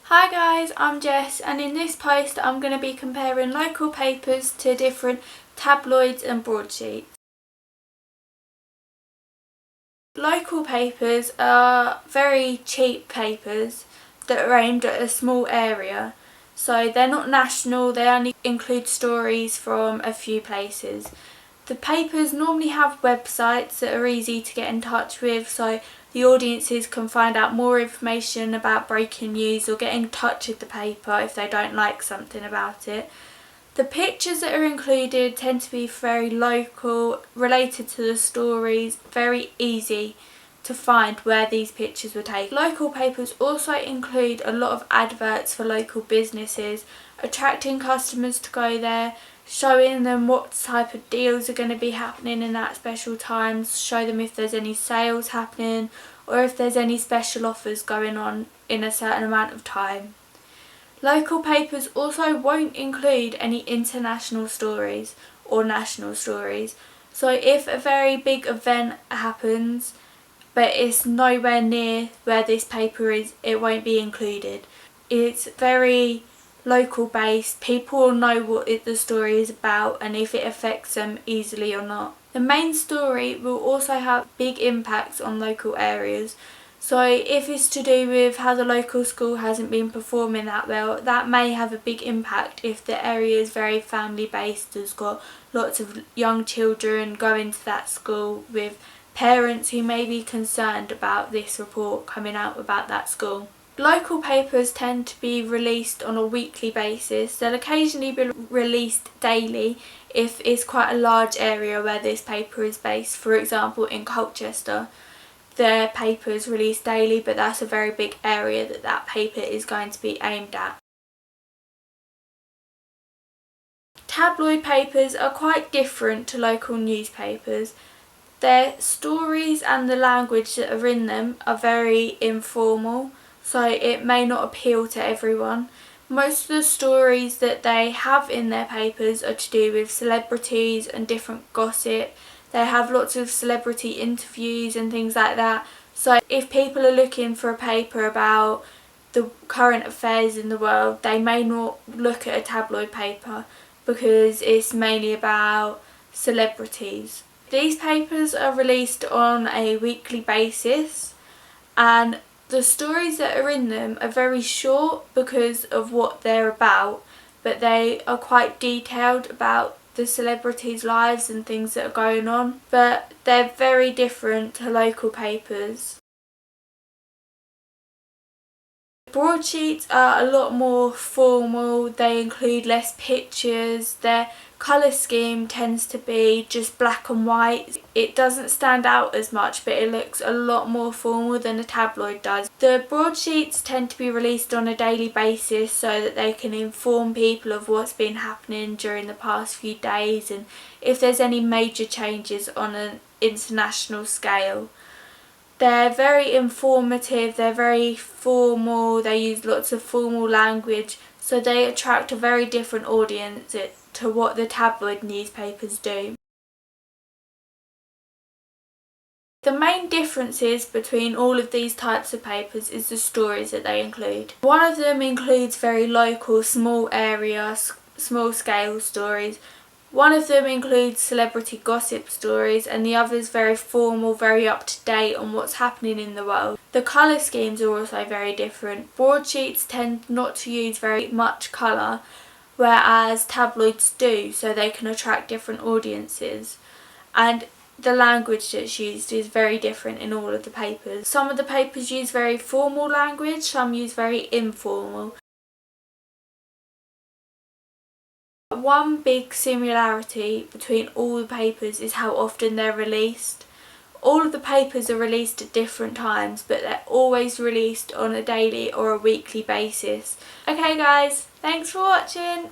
Hi guys, I'm Jess, and in this post I'm going to be comparing local papers to different tabloids and broadsheets. Local papers are very cheap papers that are aimed at a small area, so they're not national, they only include stories from a few places. The papers normally have websites that are easy to get in touch with, so the audiences can find out more information about breaking news or get in touch with the paper if they don't like something about it. The pictures that are included tend to be very local, related to the stories, very easy to find where these pictures were taken. Local papers also include a lot of adverts for local businesses, attracting customers to go there, showing them what type of deals are going to be happening in that special times, show them if there's any sales happening or if there's any special offers going on in a certain amount of time. Local papers also won't include any international stories or national stories, so if a very big event happens but it's nowhere near where this paper is, it won't be included. It's very local based, people will know what the story is about and if it affects them easily or not. The main story will also have big impacts on local areas, so if it's to do with how the local school hasn't been performing that well, that may have a big impact if the area is very family based, has got lots of young children going to that school with parents who may be concerned about this report coming out about that school. Local papers tend to be released on a weekly basis. They'll occasionally be released daily if it's quite a large area where this paper is based. For example, in Colchester, their paper is released daily, but that's a very big area that paper is going to be aimed at. Tabloid papers are quite different to local newspapers. Their stories and the language that are in them are very informal, so it may not appeal to everyone. Most of the stories that they have in their papers are to do with celebrities and different gossip. They have lots of celebrity interviews and things like that. So if people are looking for a paper about the current affairs in the world, they may not look at a tabloid paper because it's mainly about celebrities. These papers are released on a weekly basis, and the stories that are in them are very short because of what they're about, but they are quite detailed about the celebrities' lives and things that are going on, but they're very different to local papers. Broadsheets are a lot more formal, they include less pictures, their colour scheme tends to be just black and white. It doesn't stand out as much, but it looks a lot more formal than a tabloid does. The broadsheets tend to be released on a daily basis so that they can inform people of what's been happening during the past few days and if there's any major changes on an international scale. They're very informative, they're very formal, they use lots of formal language, so they attract a very different audience to what the tabloid newspapers do. The main differences between all of these types of papers is the stories that they include. One of them includes very local, small area, small scale stories. One of them includes celebrity gossip stories and the other is very formal, very up to date on what's happening in the world. The colour schemes are also very different. Broadsheets tend not to use very much colour, whereas tabloids do, so they can attract different audiences. And the language that's used is very different in all of the papers. Some of the papers use very formal language, some use very informal. One big similarity between all the papers is how often they're released. All of the papers are released at different times, but they're always released on a daily or a weekly basis. Okay guys, thanks for watching!